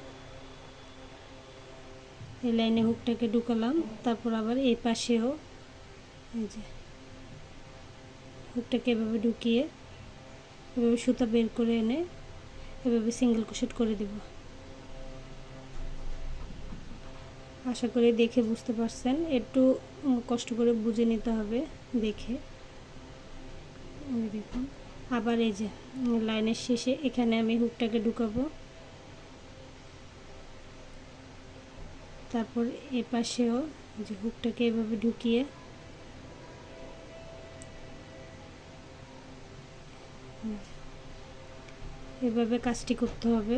এই লাইনে হুকটাকে ঢুকালাম। তারপর আবার এই পাশেও এই যে হুকটাকে এভাবে ঢুকিয়ে এভাবে সুতা বের করে এনে এভাবে সিঙ্গেল ক্রোশেট করে দেব। আশা করি দেখে বুঝতে পারছেন, একটু কষ্ট করে বুঝে নিতে হবে দেখে। দেখুন আবার এই যে লাইনের শেষে এখানে আমি হুকটাকে ঢুকাবো। তারপর এ পাশেও যে হুকটাকে এভাবে ঢুকিয়ে এভাবে কাজটি করতে হবে।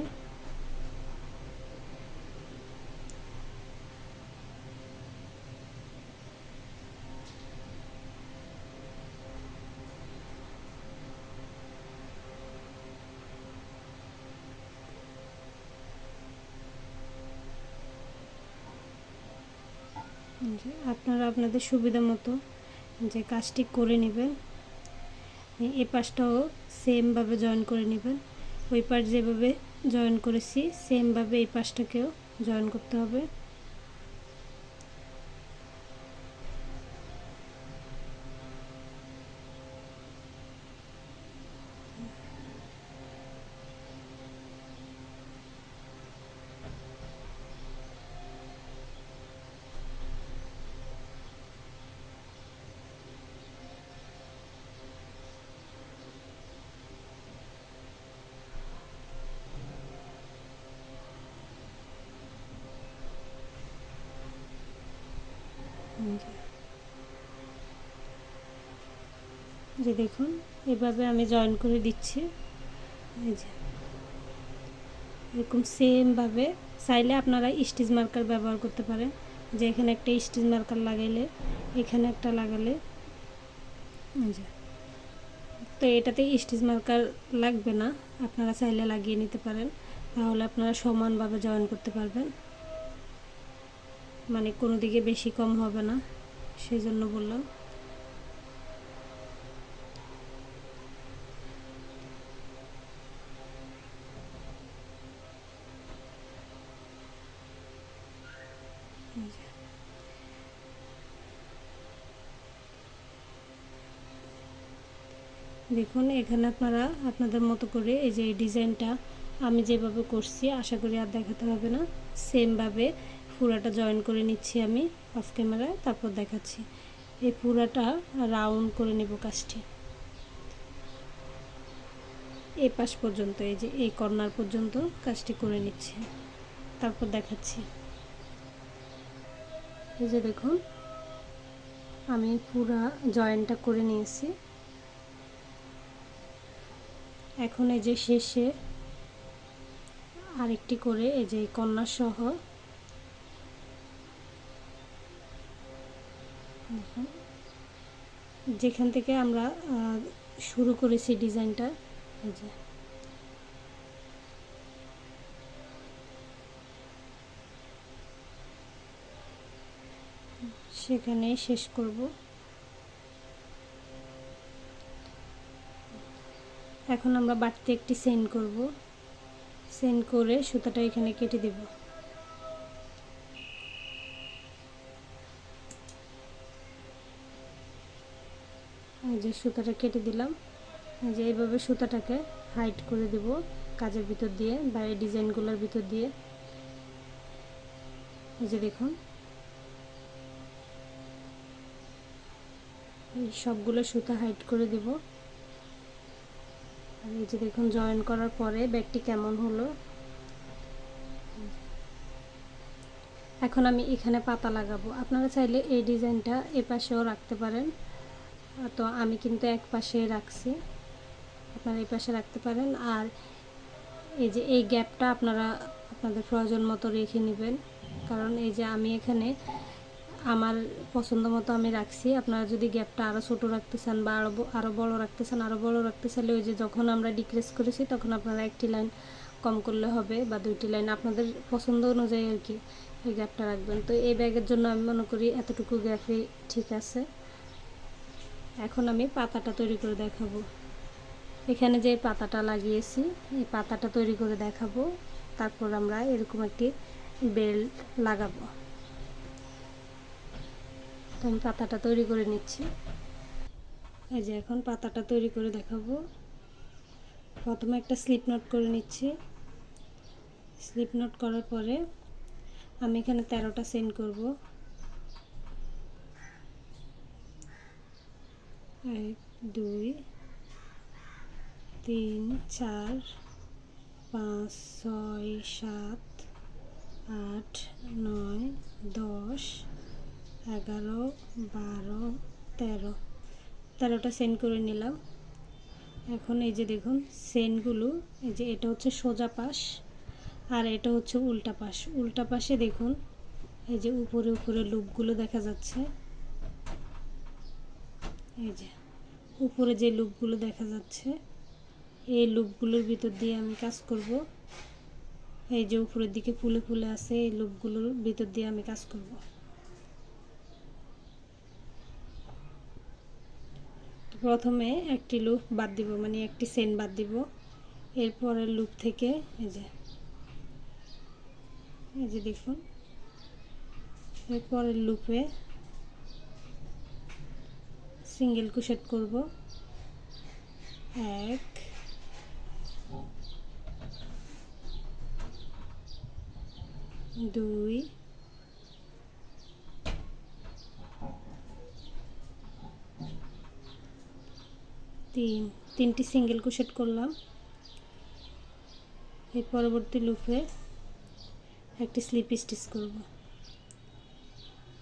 আপনারা আপনাদের সুবিধা মতো যে কাজটি করে নেবেন। এই পাশটাও সেমভাবে জয়েন করে নেবেন। ওই পাশ যেভাবে জয়েন করেছি সেমভাবে এই পাশটাকেও জয়েন করতে হবে। যে দেখুন এভাবে আমি জয়েন করে দিচ্ছি। এই যে এরকম সেমভাবে চাইলে আপনারা স্টিচ মার্কার ব্যবহার করতে পারেন, যে এখানে একটা স্টিচ মার্কার লাগাইলে এখানে একটা লাগালে যে তো এটাতে স্টিচ মার্কার লাগবে না, আপনারা চাইলে লাগিয়ে নিতে পারেন, তাহলে আপনারা সমানভাবে জয়েন করতে পারবেন, মানে কোনো দিকে বেশি কম হবে না, সেই জন্য বললাম। দেখুন এখানে আপনারা আপনাদের মতো করে এই যে এই ডিজাইনটা আমি যেভাবে করছি আশা করি আর দেখাতে হবে না, সেমভাবে পুরাটা জয়েন করে নিচ্ছি আমি অফ ক্যামেরায়, তারপর দেখাচ্ছি। এই পুরাটা রাউন্ড করে নেব কাজটি এই পাশ পর্যন্ত, এই যে এই কর্নার পর্যন্ত কাজটি করে নিচ্ছি, তারপর দেখাচ্ছি। এই যে দেখুন আমি পুরা জয়েনটা করে নিয়েছি। এখন এই যে শেষে আরেকটি করে এই যে কর্নার সহ যেখান থেকে আমরা শুরু করেছি ডিজাইনটা, এই যে সেখানেই শেষ করব। এখন আমরা বাড়তি একটি চেইন করব, চেইন করে সুতাটা এখানে কেটে দেব। এই যে সুতাটা কেটে দিলাম, এই যে এইভাবে সুতাটাকে হাইড করে দেব কাজের ভিতর দিয়ে বা এই ডিজাইনগুলোর ভিতর দিয়ে। এই যে দেখুন এই সবগুলো সুতা হাইড করে দেব। আর এই যে দেখুন জয়েন করার পরে ব্যাগটি কেমন হলো। এখন আমি এখানে পাতা লাগাবো, আপনারা চাইলে এই ডিজাইনটা এই পাশেও রাখতে পারেন, তো আমি কিন্তু এক পাশে রাখছি, আপনারা এই পাশে রাখতে পারেন। আর এই যে এই গ্যাপটা আপনারা আপনাদের প্রয়োজন মতো রেখে নেবেন, কারণ এই যে আমি এখানে আমার পছন্দ মতো আমি রাখছি। আপনারা যদি গ্যাপটা আরও ছোটো রাখতে চান বা আরও বড় রাখতে চান, আরও বড় রাখতে চাইলে ওই যে যখন আমরা ডিক্রিজ করেছি তখন আপনারা একটি লাইন কম করলে হবে বা দুইটি লাইন আপনাদের পছন্দ অনুযায়ী আর কি এই গ্যাপটা রাখবেন। তো এই ব্যাগের জন্য আমি মনে করি এতটুকু গ্যাপই ঠিক আছে। এখন আমি পাতাটা তৈরি করে দেখাবো। এখানে যে পাতাটা লাগিয়েছি এই পাতাটা তৈরি করে দেখাবো, তারপর আমরা এরকম একটি বেল্ট লাগাবো। তো আমি পাতাটা তৈরি করে নিচ্ছি। এই যে এখন পাতাটা তৈরি করে দেখাবো। প্রথমে একটা স্লিপ নট করে নিচ্ছি। স্লিপ নট করার পরে আমি এখানে 13টা চেইন করব। 1 2 3 4 5 6 7 8 9 10 11 12 13টা চেইন করে নিলাম। এখন এই যে দেখুন চেইনগুলো, এই যে এটা হচ্ছে সোজা পাশ আর এটা হচ্ছে উল্টা পাশ। উল্টা পাশে দেখুন এই যে উপরে উপরে লুপগুলো দেখা যাচ্ছে। এই যে উপরে যে লুপগুলো দেখা যাচ্ছে এই লুপগুলোর ভিতর দিয়ে আমি কাজ করব। এই যে উপরের দিকে ফুলে ফুলে আছে এই লুপগুলোর ভিতর দিয়ে আমি কাজ করব। তো প্রথমে একটি লুপ বাদ দিব, মানে একটি চেইন বাদ দিব। এরপরের লুপ থেকে এই যে দেখুন এরপরের লুপে সিঙ্গেল ক্রোশেট করব। 1 2 তিনটি সিঙ্গেল ক্রোশেট করলাম। এর পরবর্তী লুপে একটি স্লিপ স্টিচ করব।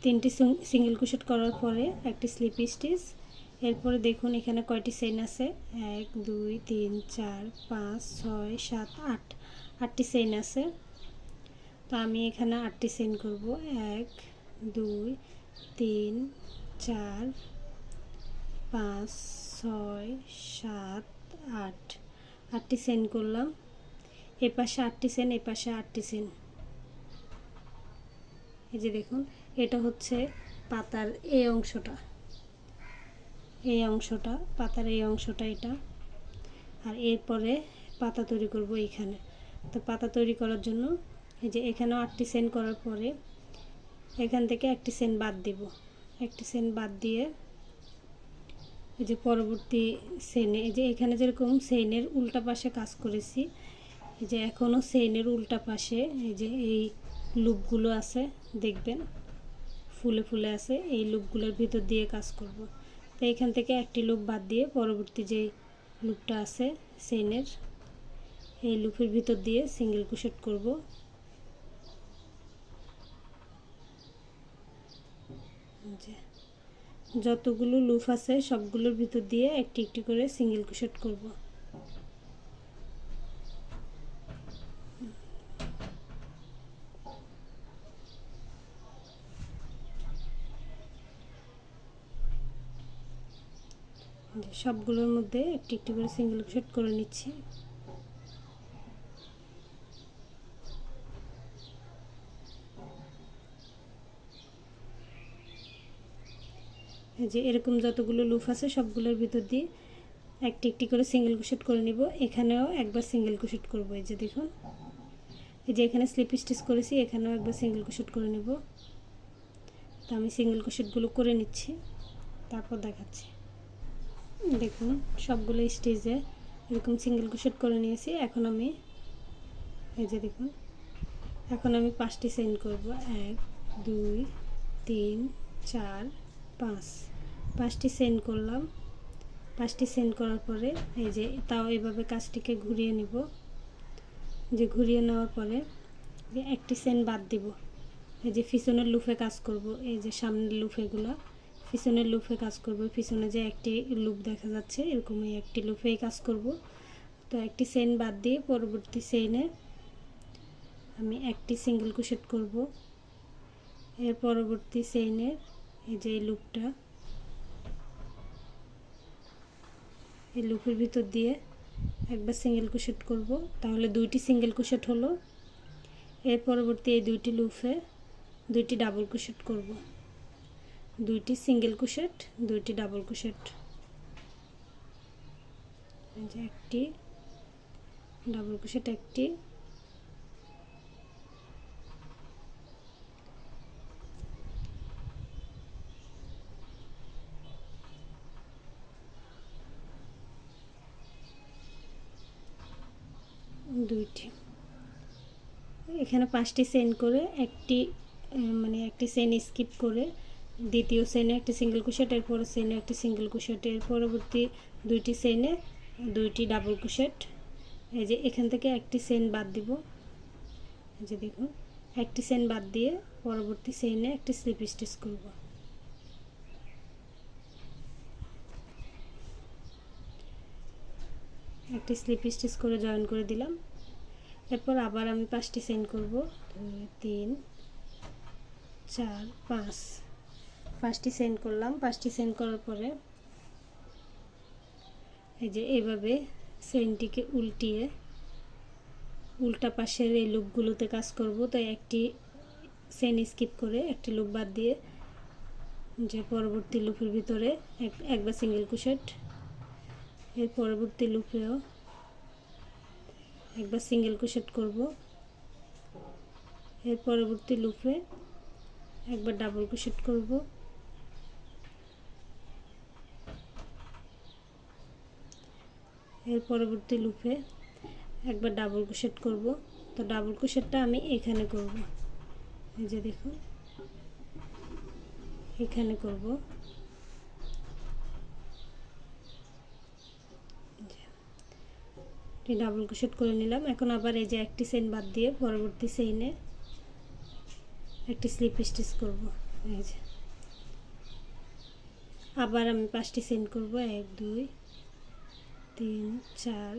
তিনটি সিঙ্গেল ক্রোশেট করার পরে একটি স্লিপ স্টিচ। এরপরে দেখুন এখানে কয়টি চেইন আছে, 1 2 3 4 5 6 7 8 8টি চেইন আছে। তো আমি এখানে 8টি চেইন করব। 1 2 3 4 5 6 7 8 8টি চেইন করলাম। এই পাশে 8টি চেইন, এই পাশে 8টি চেইন। এই যে দেখুন এটা হচ্ছে পাতার এই অংশটা, পাতার এই অংশটা এটা। আর এরপরে পাতা তৈরি করব এইখানে। তো পাতা তৈরি করার জন্য এই যে এখানেও 8টি চেইন করার পরে এখান থেকে একটি চেইন বাদ দিব। একটি চেইন বাদ দিয়ে এই যে পরবর্তী চেইনে এই যে এখানে যেরকম চেইনের উল্টা পাশে কাজ করেছি, এই যে এখনও চেইনের উল্টা পাশে এই যে এই লুপগুলো আছে দেখবেন ফুলে ফুলে আছে, এই লুপগুলোর ভিতর দিয়ে কাজ করব। তো এখান থেকে একটি লুপ বাদ দিয়ে পরবর্তী যে লুপটা আছে চেইনের এই লুপের ভিতর দিয়ে সিঙ্গেল ক্রোশেট করব। যতগুলো লুপ আছে সবগুলোর ভিতর দিয়ে একটি একটি করে সিঙ্গেল ক্রোশেট করব। সবগুলোর মধ্যে একটি একটি করে সিঙ্গেল ক্রোশেট করে নিচ্ছি। এই যে এরকম যতগুলো লুপ আছে সবগুলোর ভিতর দিয়ে একটি একটি করে সিঙ্গেল ক্রোশেট করে নিব। এখানেও একবার সিঙ্গেল ক্রোশেট করব। এই যে দেখুন এই যে এখানে স্লিপ স্টিচ করেছি, এখানেও একবার সিঙ্গেল ক্রোশেট করে নেব। তো আমি সিঙ্গেল ক্রোশেটগুলো করে নিচ্ছি, তারপর দেখাচ্ছি। দেখুন সবগুলো স্টিচে এরকম সিঙ্গেল ক্রোশেট করে নিয়েছি। এখন আমি এই যে দেখুন এখন আমি 5টি চেইন করব। 1 2 3 4 5 5টি চেইন করলাম। 5টি চেইন করার পরে এই যে তাও এইভাবে কাজটিকে ঘুরিয়ে নিব। যে ঘুরিয়ে নেওয়ার পরে যে একটি চেইন বাদ দিব। এই যে পিছনের লুপে কাজ করব। এই যে সামনের লুপেগুলো পিছনের লুপে কাজ করব। পিছনে যে একটি লুপ দেখা যাচ্ছে এরকম এই একটি লুপেই কাজ করব। তো একটি চেইন বাদ দিয়ে পরবর্তী চেইনে আমি একটি সিঙ্গেল ক্রোশেট করব। এর পরবর্তী চেইনের এই যে লুপটা এই লুপের ভিতর দিয়ে একবার সিঙ্গেল ক্রোশেট করব, তাহলে 2টি সিঙ্গেল ক্রোশেট হলো। এর পরবর্তী এই 2টি লুপে 2টি ডাবল ক্রোশেট করব। 2টি সিঙ্গেল ক্রোশেট 2টি ডাবল ক্রোশেট। এই যে একটি ডাবল ক্রোশেট, একটি দুইটি, এখানে 5টি চেইন করে একটি মানে একটি চেইন স্কিপ করে দ্বিতীয় চেইনে একটি সিঙ্গেল ক্রোশেট, এর পরের চেইনে একটি সিঙ্গেল ক্রোশেট, এর পরবর্তী 2টি চেইনে 2টি ডাবল ক্রোশেট। এই যে এখান থেকে একটি চেইন বাদ দিব, এই যে দেখুন একটি চেইন বাদ দিয়ে পরবর্তী চেইনে একটি স্লিপ স্টিচ করব। একটি স্লিপ স্টিচ করে জয়েন করে দিলাম। এরপর আবার আমি 5টি চেইন করব, 2 3 4 5, 5টি চেইন করলাম। 5টি চেইন করার পরে এই যে এইভাবে চেইনটিকে উল্টিয়ে উল্টা পাশের এই লুপগুলোতে কাজ করব। তাই একটি চেইন স্কিপ করে একটি লুপ বাদ দিয়ে যে পরবর্তী লুপের ভিতরে একবার সিঙ্গেল ক্রোশেট, এর পরবর্তী লুপেও একবার সিঙ্গেল ক্রোশেট করব, এর পরবর্তী লুপে একবার ডাবল ক্রোশেট করব, এর পরবর্তী লুপে একবার ডাবল ক্রোশেট করব। তো ডাবল ক্রোশেটটা আমি এখানে করব, এই যে দেখুন এখানে করব। ডাবল ক্রোশেট করে নিলাম। এখন আবার এই যে একটি চেইন বাদ দিয়ে পরবর্তী চেইনে একটি স্লিপ স্টিচ করব। এই যে আবার আমি 5টি চেইন করব, 1 2 3 4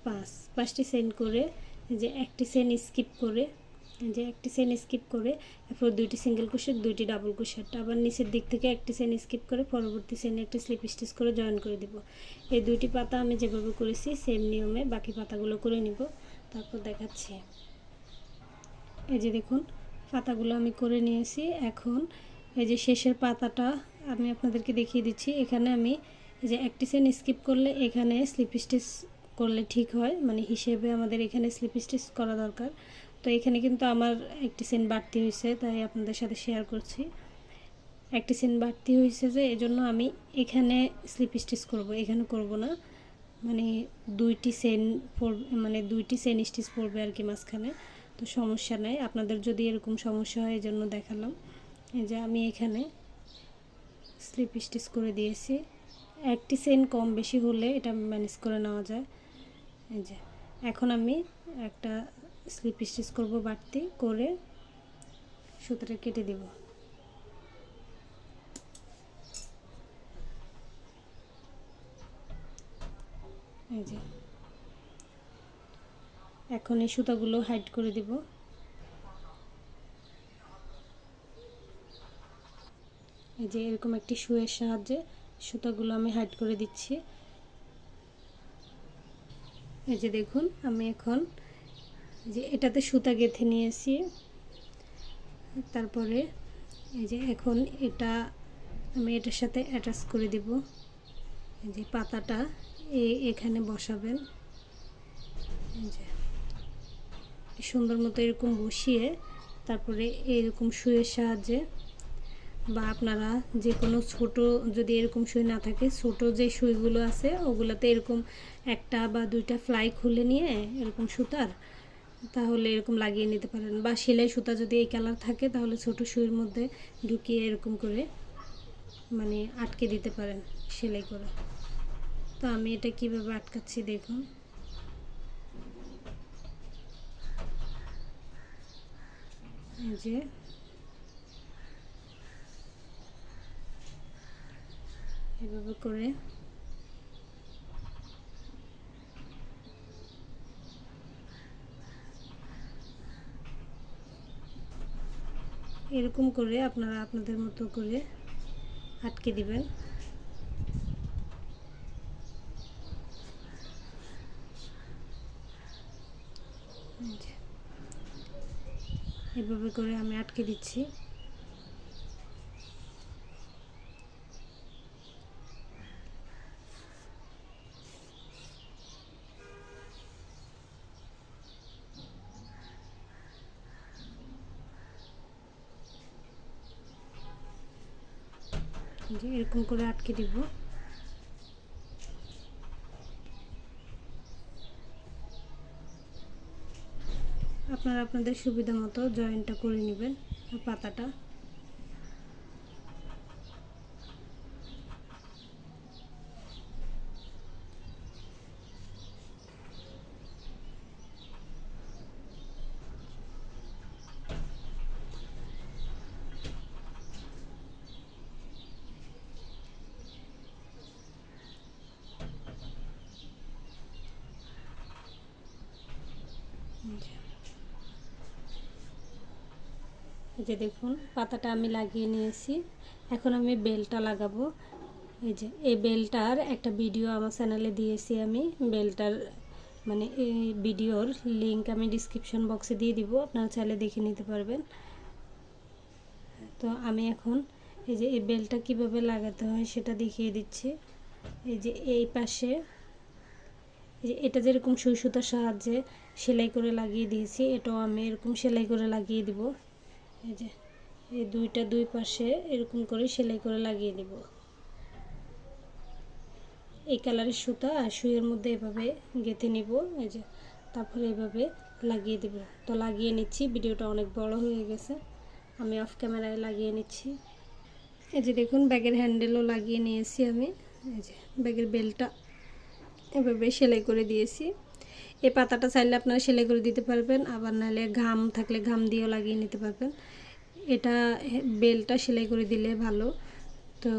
5, 5টি চেইন করে যে একটি চেইন স্কিপ করে যে একটি চেইন স্কিপ করে এরপর 2টি সিঙ্গেল ক্রোশেট, 2টি ডাবল ক্রোশেট, আবার নিচের দিক থেকে একটি চেইন স্কিপ করে পরবর্তী চেইনে একটি স্লিপ স্টিচ করে জয়েন করে দিব। এই 2টি পাতা আমি যেভাবে করেছি সেম নিয়মে বাকি পাতাগুলো করে নিব, তারপর দেখাচ্ছি। এই যে দেখুন পাতাগুলো আমি করে নিয়েছি। এখন এই যে শেষের পাতাটা আমি আপনাদেরকে দেখিয়ে দিচ্ছি। এখানে আমি এই যে একটি চেইন স্কিপ করলে এখানে স্লিপ স্টিচ করলে ঠিক হয়, মানে হিসেবে আমাদের এখানে স্লিপ স্টিচ করা দরকার। তো এখানে কিন্তু আমার একটি চেইন বাড়তি হয়েছে, তাই আপনাদের সাথে শেয়ার করছি। একটি চেইন বাড়তি হয়েছে যে এজন্য আমি এখানে স্লিপ স্টিচ করব, এখানে করব না, মানে 2টি চেইন পড়বে, মানে 2টি চেইন স্টিচ পড়বে আর কি মাঝখানে। তো সমস্যা নাই, আপনাদের যদি এরকম সমস্যা হয় এজন্য দেখালাম। এই যে আমি এখানে স্লিপ স্টিচ করে দিয়েছি। একটি চেইন কম বেশি হলে এটা ম্যানেজ করে নেওয়া যায়। এই যে এখন আমি একটা স্লিপ স্টিচ করব বাড়তি করে, সুতোটা কেটে দিব। এই যে এখন এই সুতাগুলো হাইড করে দিব। এই যে এরকম একটি সুইয়ের সাহায্যে সুতাগুলো আমি হাইড করে দিচ্ছি। এই যে দেখুন আমি এখন যে এটাতে সুতা গেঁথে নিয়েছি, তারপরে এই যে এখন এটা আমি এটার সাথে অ্যাটাচ করে দিব। এই যে পাতাটা এখানে বসাবেন, এই যে সুন্দর মতো এরকম বসিয়ে তারপরে এরকম সুইয়ের সাহায্যে, বা আপনারা যে কোনো ছোট যদি এরকম সুই না থাকে ছোট যে সুইগুলো আছে ওগুলোতে এরকম একটা বা 2টা ফ্লাই খুলে নিয়ে এরকম সুতার তাহলে এরকম লাগিয়ে নিতে পারেন, বা সেলাই সুতা যদি এই কালার থাকে তাহলে ছোট সুইয়ের মধ্যে ঢুকিয়ে এরকম করে মানে আটকে দিতে পারেন সেলাই করে। তো আমি এটা কিভাবে আটকাচ্ছি দেখুন। এই যে এভাবে করে এরকম করে আপনারা আপনাদের মতো করে আটকে দিবেন। এভাবে করে আমি আটকে দিচ্ছি। যে এরকম করে আটকে দিব। আপনারা আপনাদের সুবিধা মতো জয়েন্টটা করে নেবেন পাতাটা। এই যে দেখুন পাতাটা আমি লাগিয়ে নিয়েছি। এখন আমি বেলটা লাগাবো। এই যে এই বেলটার একটা ভিডিও আমার চ্যানেলে দিয়েছি আমি। বেলটার মানে এই ভিডিওর লিংক আমি ডিসক্রিপশন বক্সে দিয়ে দিব, আপনারা চাইলে দেখে নিতে পারবেন। তো আমি এখন এই যে এই বেলটা কিভাবে লাগাতে হয় সেটা দেখিয়ে দিচ্ছি। এই যে এই পাশে এই যে এটা যেরকম সুই সুতার সাহায্যে সেলাই করে লাগিয়ে দিয়েছি, এটাও আমি এরকম সেলাই করে লাগিয়ে দিব। এই যে এই দুই পাশে এরকম করে সেলাই করে লাগিয়ে দিব। এই কালারের সুতা আর সুইয়ের মধ্যে এভাবে গেঁথে নিব। এই যে তারপরে এভাবে লাগিয়ে দেব। তো লাগিয়ে নিচ্ছি, ভিডিওটা অনেক বড় হয়ে গেছে, আমি অফ ক্যামেরায় লাগিয়ে নিচ্ছি। এই যে দেখুন ব্যাগের হ্যান্ডেলও লাগিয়ে নিয়েছি আমি। এই যে ব্যাগের বেলটা এভাবে সেলাই করে দিয়েছি। এই পাতাটা চাইলে আপনারা সেলাই করে দিতে পারবেন, আবার নাহলে ঘাম থাকলে ঘাম দিয়েও লাগিয়ে নিতে পারবেন। এটা বেলটা সেলাই করে দিলে ভালো। তো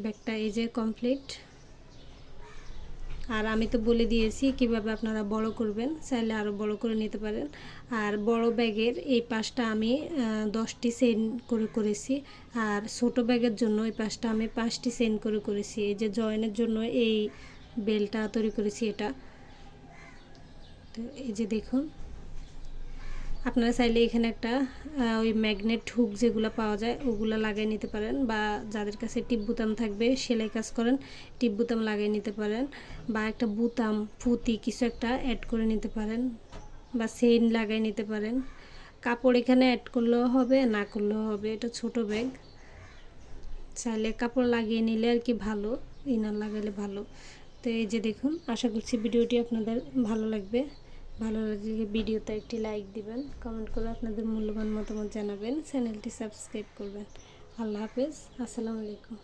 ব্যাগটা এই যে কমপ্লিট। আর আমি তো বলে দিয়েছি কিভাবে আপনারা বড় করবেন, চাইলে আরও বড় করে নিতে পারেন। আর বড় ব্যাগের এই পাশটা আমি 10টি চেইন করে করেছি, আর ছোট ব্যাগের জন্য এই পাশটা আমি 5টি চেইন করে করেছি। এই যে জয়েনের জন্য এই বেলটা তৈরি করেছি এটা। তো এই যে দেখুন, আপনারা চাইলে এখানে একটা ওই ম্যাগনেট হুক যেগুলো পাওয়া যায় ওগুলো লাগিয়ে নিতে পারেন, বা যাদের কাছে টিপ বুতাম থাকবে সেলাই কাজ করেন টিপ বুতাম লাগিয়ে নিতে পারেন, বা একটা বুতাম পুঁতি কিছু একটা অ্যাড করে নিতে পারেন, বা চেইন লাগিয়ে নিতে পারেন। কাপড় এখানে অ্যাড করলেও হবে, না করলেও হবে, এটা ছোট ব্যাগ। চাইলে কাপড় লাগিয়ে নিলে আর কি ভালো, ইনার লাগালে ভালো। তো এই যে দেখুন, আশা করছি ভিডিওটি আপনাদের ভালো লাগবে। ভালো লাগলে ভিডিওতে একটি লাইক দিবেন, কমেন্ট করে আপনাদের মূল্যবান মতামত জানাবেন, চ্যানেলটি সাবস্ক্রাইব করবেন। আল্লাহ হাফেজ, আসসালামু আলাইকুম।